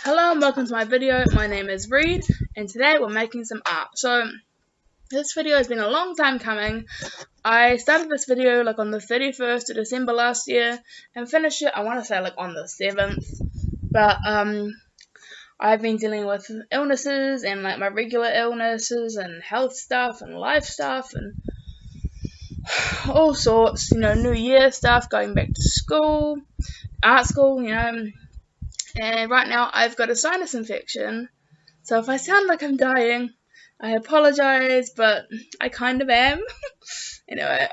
Hello and welcome to my video. My name is Reid and today we're making some art. So this video has been a long time coming. I started this video like on the 31st of December last year and finished it, I want to say like on the 7th. But I've been dealing with illnesses and like my regular illnesses and health stuff and life stuff and all sorts, New Year stuff, going back to school, art school, And right now I've got a sinus infection, so if I sound like I'm dying, I apologize, but I kind of am. Anyway,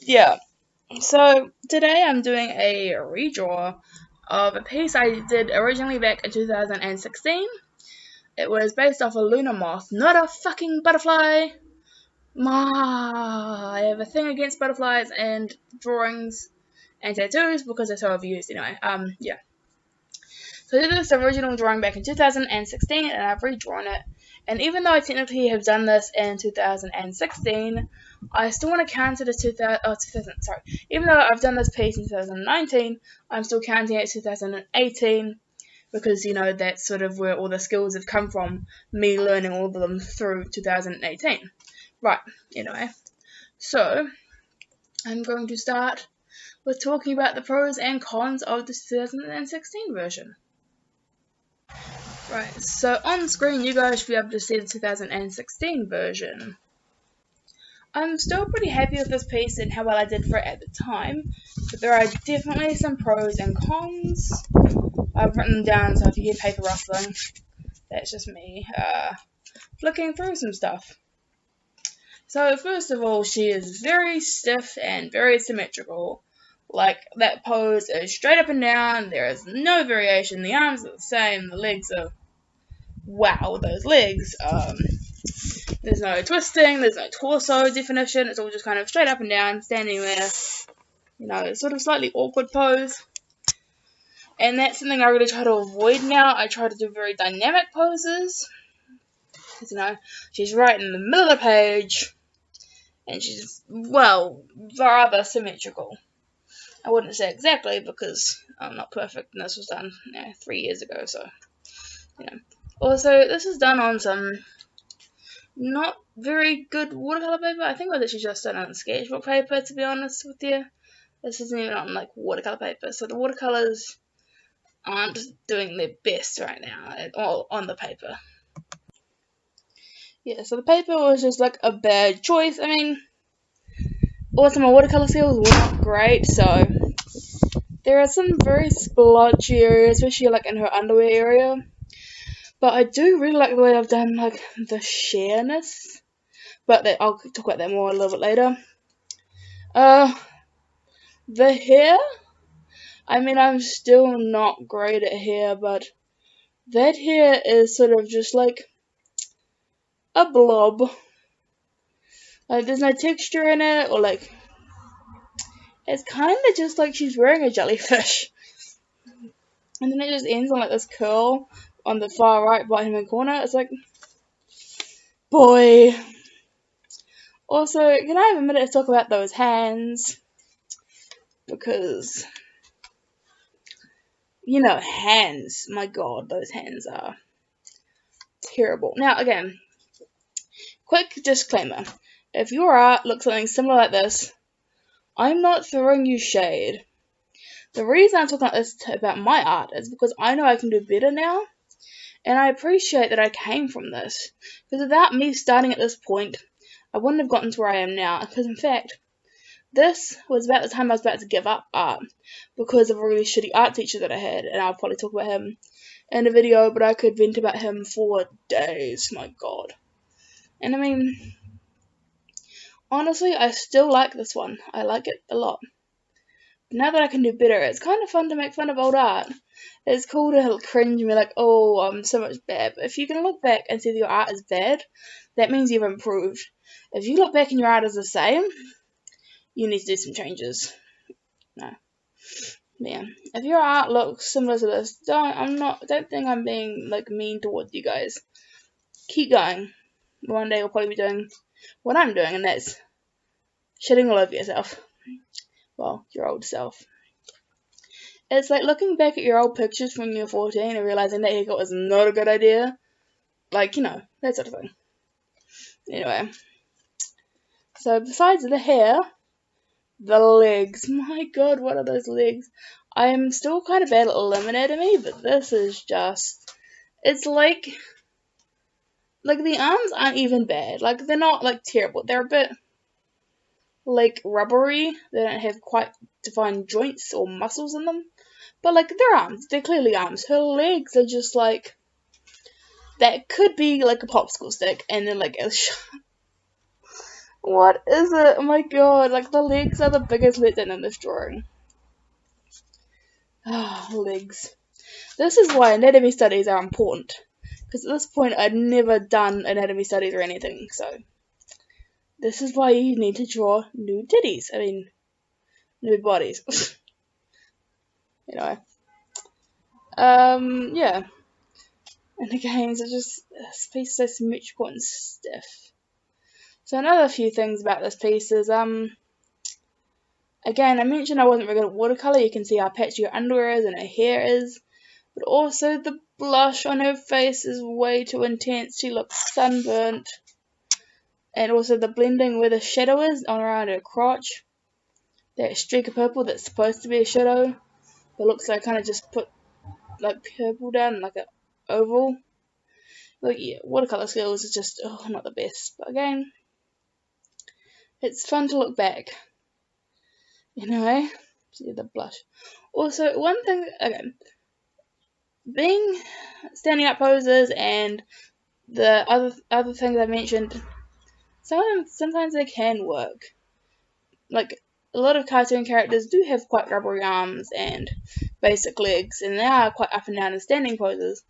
yeah. So today I'm doing a redraw of a piece I did originally back in 2016. It was based off a lunar moth, not a fucking butterfly. I have a thing against butterflies and drawings and tattoos because they're so overused. Anyway, yeah. So I did this original drawing back in 2016 and I've redrawn it. And even though I technically have done this in 2016, I still want to count it as even though I've done this piece in 2019, I'm still counting it as 2018 because, that's sort of where all the skills have come from, me learning all of them through 2018. Right, anyway. So, I'm going to start with talking about the pros and cons of the 2016 version. Right, so on screen you guys should be able to see the 2016 version. I'm still pretty happy with this piece and how well I did for it at the time, but there are definitely some pros and cons. I've written them down, so if you hear paper rustling, that's just me flicking through some stuff. So first of all, she is very stiff and very symmetrical. Like, that pose is straight up and down, there is no variation, the arms are the same, the legs are, wow, those legs, there's no twisting, there's no torso definition, it's all just kind of straight up and down, standing there, sort of slightly awkward pose. And that's something I really try to avoid now. I try to do very dynamic poses, because, she's right in the middle of the page, and she's, well, rather symmetrical. I wouldn't say exactly because I'm not perfect and this was done 3 years ago, so, Also, this is done on some not very good watercolor paper. I think it was actually just done on sketchbook paper, to be honest with you. This isn't even on, like, watercolor paper, so the watercolors aren't doing their best right now at all on the paper. Yeah, so the paper was just, like, a bad choice. I mean, also my watercolor skills were not great, so there are some very splotchy areas, especially like in her underwear area. But I do really like the way I've done like the sheerness. But I'll talk about that more a little bit later. The hair. I mean, I'm still not great at hair, but that hair is sort of just like a blob. Like, there's no texture in it, or like, it's kind of just like she's wearing a jellyfish. And then it just ends on like this curl on the far right bottom hand corner. It's like, boy. Also, can I have a minute to talk about those hands? Because, hands. My god, those hands are terrible. Now, again, quick disclaimer. If your art looks something similar like this, I'm not throwing you shade. The reason I'm talking about my art is because I know I can do better now, and I appreciate that I came from this, because without me starting at this point, I wouldn't have gotten to where I am now, because in fact, this was about the time I was about to give up art, because of a really shitty art teacher that I had, and I'll probably talk about him in a video, but I could vent about him for days, my god. And I mean, honestly, I still like this one. I like it a lot. Now that I can do better, it's kind of fun to make fun of old art. It's cool to cringe and be like, oh, I'm so much bad. But if you can look back and see that your art is bad, that means you've improved. If you look back and your art is the same, you need to do some changes. No. Yeah. If your art looks similar to this, don't think I'm being like mean towards you guys. Keep going. One day you'll probably be doing what I'm doing, and that's shitting all over yourself. Well, your old self. It's like looking back at your old pictures from when you were 14 and realizing that haircut was not a good idea. Like, you know, that sort of thing. Anyway. So besides the hair, the legs. My god, what are those legs? I am still kind of bad at eliminating me, but this is just... It's like the arms aren't even bad. Like, they're not, like, terrible. They're a bit, like, rubbery. They don't have quite defined joints or muscles in them. But, like, they're arms. They're clearly arms. Her legs are just, like... That could be, like, a popsicle stick. And then, like, a... What is it? Oh my god. Like, the legs are the biggest letdown in this drawing. Ah, legs. This is why anatomy studies are important. Because at this point, I'd never done anatomy studies or anything. So, this is why you need to draw nude titties. I mean, nude bodies. Anyway. Yeah. And again, so just, this piece is so symmetrical and stiff. So another few things about this piece is, again, I mentioned I wasn't very good at watercolour. You can see how patchy her underwear is and her hair is. But also the blush on her face is way too intense. She looks sunburnt. And also the blending where the shadow is on around her crotch. That streak of purple that's supposed to be a shadow. But looks like I kind of just put like purple down like an oval. Like, yeah, watercolour skills is just not the best. But again, it's fun to look back. Anyway, see the blush. Also, one thing, again, being standing up poses and the other things I mentioned, sometimes they can work. Like, a lot of cartoon characters do have quite rubbery arms and basic legs, and they are quite up and down in standing poses.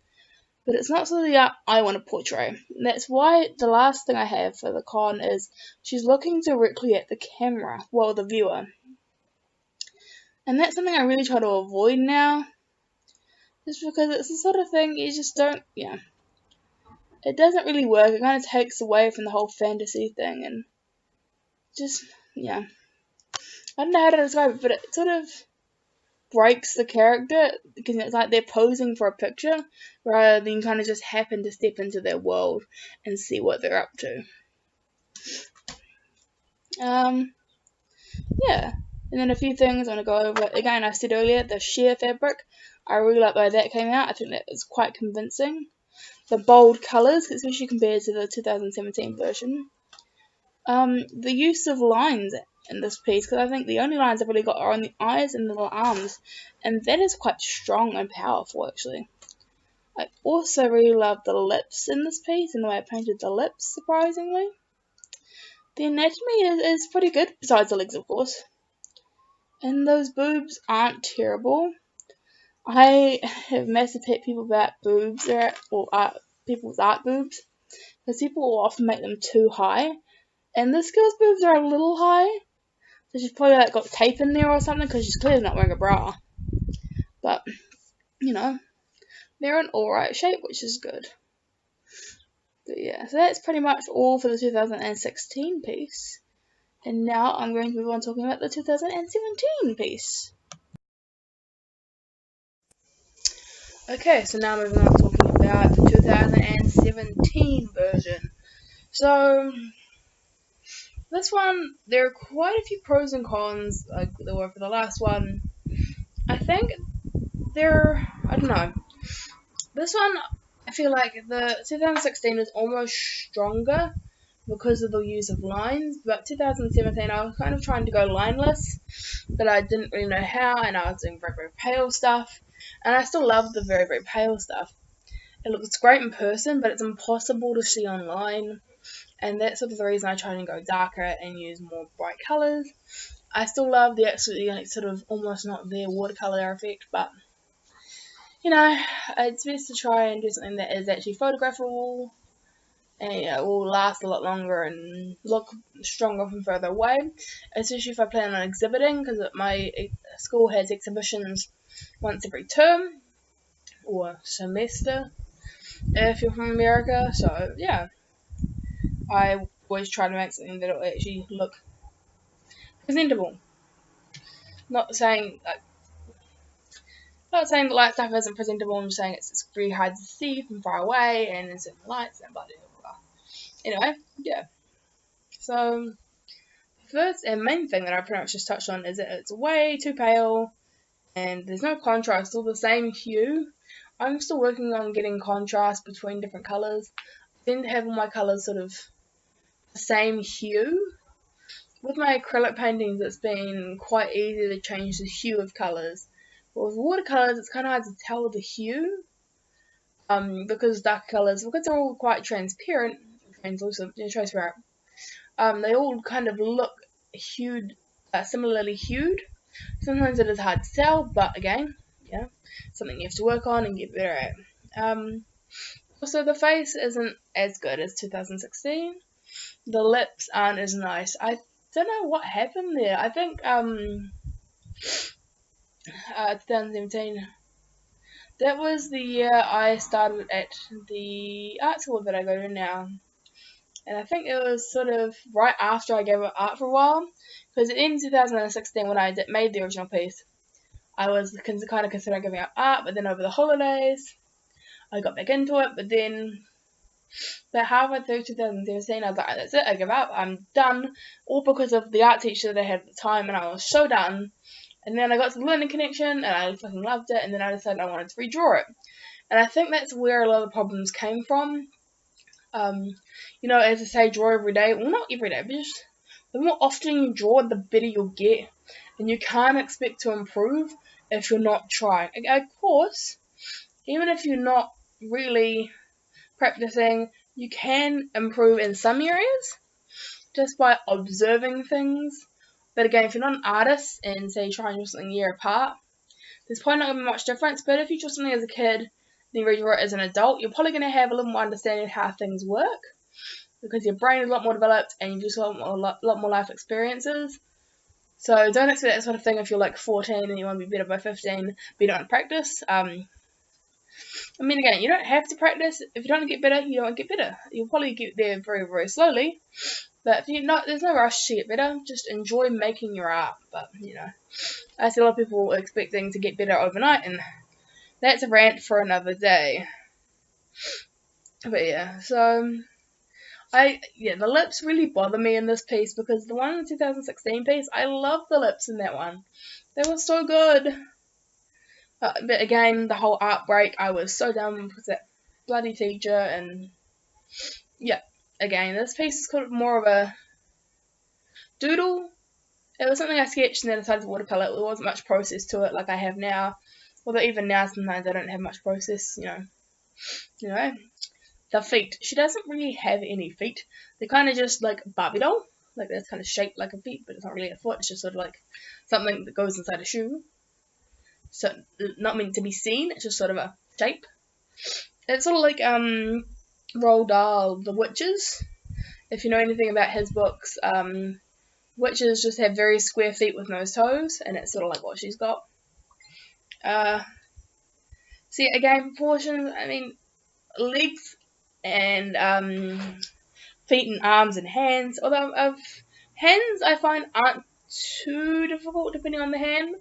But it's not sort of the art I want to portray. And that's why the last thing I have for the con is she's looking directly at the camera, well, the viewer. And that's something I really try to avoid now. Just because it's the sort of thing you just don't, yeah. It doesn't really work. It kind of takes away from the whole fantasy thing and just, yeah. I don't know how to describe it, but it sort of breaks the character because it's like they're posing for a picture rather than kind of just happen to step into their world and see what they're up to. Yeah. And then a few things I want to go over. Again, I said earlier, the sheer fabric. I really like the way that came out. I think that is quite convincing. The bold colours, especially compared to the 2017 version. The use of lines in this piece, because I think the only lines I've really got are on the eyes and the arms, and that is quite strong and powerful actually. I also really love the lips in this piece and the way I painted the lips, surprisingly. The anatomy is pretty good, besides the legs of course. And those boobs aren't terrible. I have massive pet people about boobs, or people's art boobs, because people will often make them too high. And this girl's boobs are a little high, so she's probably like got tape in there or something, because she's clearly not wearing a bra. But, you know, they're in alright shape, which is good. But yeah, so that's pretty much all for the 2016 piece. And now I'm going to move on talking about the 2017 piece. Okay, so now moving on talking about the 2017 version. So, this one, there are quite a few pros and cons, like there were for the last one. I think I don't know. This one, I feel like the 2016 is almost stronger because of the use of lines, but 2017 I was kind of trying to go lineless, but I didn't really know how, and I was doing very, very pale stuff, and I still love the very, very pale stuff. It looks great in person, but it's impossible to see online, and that's sort of the reason I try to go darker and use more bright colours. I still love the absolutely sort of almost not there watercolour effect, but you know, it's best to try and do something that is actually photographable and will last a lot longer and look stronger from further away, especially if I plan on exhibiting, because my school has exhibitions once every term or semester if you're from America. So yeah, I always try to make something that will actually look presentable. Not saying not saying the light stuff isn't presentable, I'm just saying it's very hard to see from far away and in certain lights and blah blah blah. Anyway, yeah. So, first and main thing that I pretty much just touched on is that it's way too pale and there's no contrast, all the same hue. I'm still working on getting contrast between different colours. I tend to have all my colours sort of the same hue. With my acrylic paintings, it's been quite easy to change the hue of colours. But with watercolours, it's kind of hard to tell the hue. Because dark colours, because they're all quite transparent, translucent, transparent, they all kind of look hued, similarly hued. Sometimes it is hard to tell, but again, yeah, something you have to work on and get better at. Also, the face isn't as good as 2016. The lips aren't as nice. I don't know what happened there. I think 2017. That was the year I started at the art school that I go to now. And I think it was sort of right after I gave up art for a while. Because in 2016, when I made the original piece, I was kind of considering giving up art. But then over the holidays, I got back into it. But then about halfway through 2017, I was like, that's it, I give up, I'm done. All because of the art teacher that I had at the time, and I was so done. And then I got to the learning connection, and I fucking loved it, and then I decided I wanted to redraw it. And I think that's where a lot of the problems came from. You know, as I say, draw every day. Well, not every day, but just the more often you draw, the better you'll get. And you can't expect to improve if you're not trying. Of course, even if you're not really practicing, you can improve in some areas just by observing things. But again, if you're not an artist and say you try and draw something a year apart, there's probably not going to be much difference. But if you draw something as a kid, then you redraw it as an adult, you're probably going to have a little more understanding of how things work, because your brain is a lot more developed and you've just got a lot more life experiences. So don't expect that sort of thing if you're like 14 and you want to be better by 15, but you don't practice. I mean, again, you don't have to practice. If you don't get better, you don't get better. You'll probably get there very, very slowly. But if you're not, there's no rush to get better. Just enjoy making your art. But, you know, I see a lot of people expecting to get better overnight, and that's a rant for another day. But yeah, so the lips really bother me in this piece, because the one in the 2016 piece, I love the lips in that one. They were so good. But again, the whole art break, I was so done with that bloody teacher, and yeah, again, this piece is kind of more of a doodle. It was something I sketched and then I decided to watercolour it. There wasn't much process to it like I have now. Although even now, sometimes I don't have much process, you know. The feet. She doesn't really have any feet. They're kind of just like Barbie doll. Like, that's kind of shaped like a feet, but it's not really a foot. It's just sort of like something that goes inside a shoe. So, not meant to be seen, it's just sort of a shape. It's sort of like Roald Dahl, The Witches. If you know anything about his books, witches just have very square feet with no toes, and it's sort of like what she's got. See, again, proportions, I mean, legs and feet and arms and hands, although hands I find aren't too difficult depending on the hand,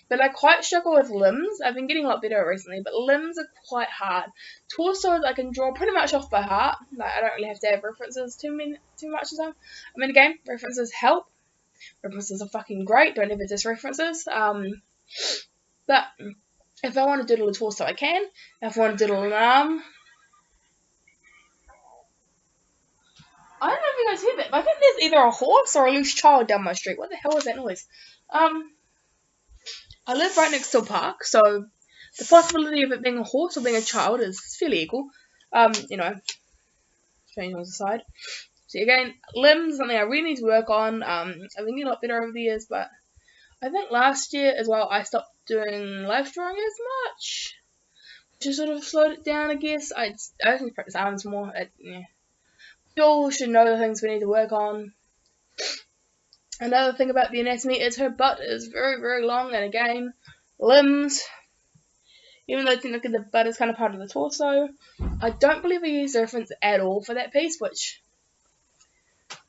but I quite struggle with limbs. I've been getting a lot better recently, but limbs are quite hard. Torsos I can draw pretty much off by heart. Like, I don't really have to have references too much of them. I mean, again, references help. References are fucking great. Don't ever diss references. But if I want to doodle a torso, I can. If I want to doodle an arm, I don't know if you guys hear that, but I think there's either a horse or a loose child down my street. What the hell is that noise? I live right next to a park, so the possibility of it being a horse or being a child is fairly equal. You know, change on the side. So again, limbs, something I really need to work on. I've been getting a lot better over the years, but I think last year as well, I stopped doing life drawing as much. Just sort of slowed it down, I guess. I just need to practice arms more. Yeah. We all should know the things we need to work on. Another thing about the anatomy is her butt is very, very long, and again, limbs. Even though technically the butt is kind of part of the torso, I don't believe I used the reference at all for that piece, which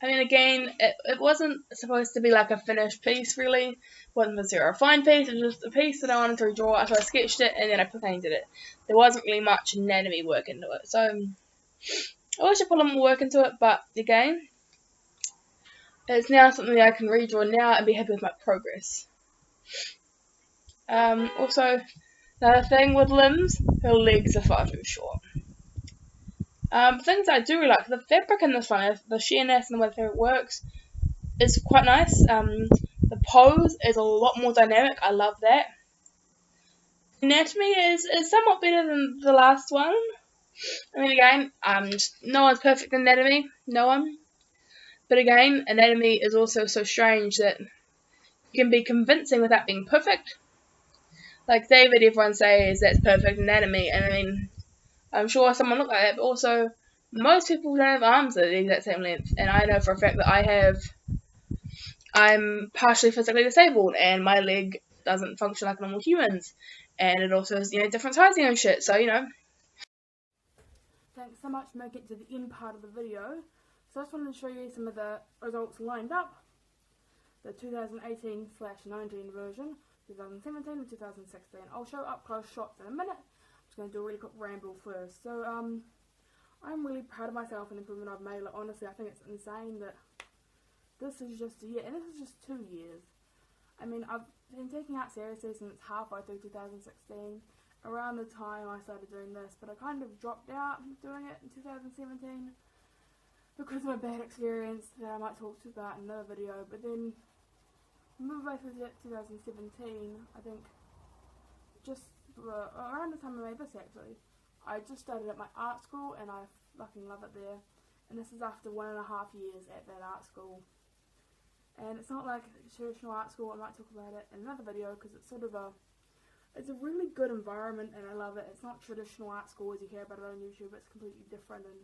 I mean, again, it wasn't supposed to be like a finished piece, really. It wasn't a zero fine piece, it was just a piece that I wanted to redraw, so I sketched it and then I painted it. There wasn't really much anatomy work into it, so I wish I put a little more work into it, but again, it's now something that I can redraw now and be happy with my progress. Also, another thing with limbs, her legs are far too short. Things I do really like, the fabric in this one, the sheerness and the way the fabric works is quite nice. The pose is a lot more dynamic, I love that. Anatomy is somewhat better than the last one. I mean, again, no one's perfect in anatomy, no one. But again, anatomy is also so strange that you can be convincing without being perfect. Like David, everyone says that's perfect anatomy, and I mean, I'm sure someone looked like that, but also most people don't have arms that are the exact same length, and I know for a fact that I'm partially physically disabled, and my leg doesn't function like normal humans, and it also has, different sizing and shit, so, Thanks so much for making it to the end part of the video. So I just wanted to show you some of the results lined up. The 2018/19 version, 2017 and 2016. I'll show up close shots in a minute. I'm just going to do a really quick ramble first. So I'm really proud of myself and the improvement I've made. Like, honestly, I think it's insane that this is just a year, and this is just 2 years. I mean, I've been taking art seriously since halfway through 2016, around the time I started doing this, but I kind of dropped out doing it in 2017 because of a bad experience that I might talk to you about in another video. But then midway through 2017, I think just around the time I made this, actually, I just started at my art school and I fucking love it there, and this is after 1.5 years at that art school. And it's not like a traditional art school. I might talk about it in another video because it's sort of it's a really good environment and I love it. It's not traditional art school as you hear about it on YouTube. It's completely different, and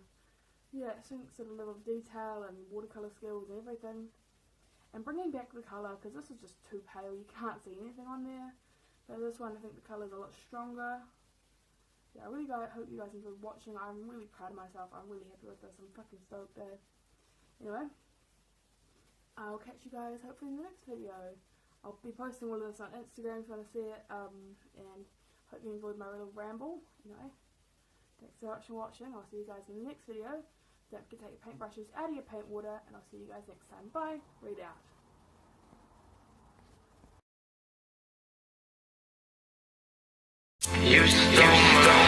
yeah, it sinks at a level of detail and watercolour skills and everything. And bringing back the colour, because this is just too pale, you can't see anything on there. But this one, I think the colour's a lot stronger. Yeah, I really hope you guys enjoyed watching. I'm really proud of myself. I'm really happy with this. I'm fucking stoked there. Anyway, I'll catch you guys hopefully in the next video. I'll be posting all of this on Instagram if you want to see it, and hope you enjoyed my little ramble. Anyway, thanks so much for watching. I'll see you guys in the next video. Don't forget to take your paintbrushes out of your paint water, and I'll see you guys next time. Bye. Read out. You stole my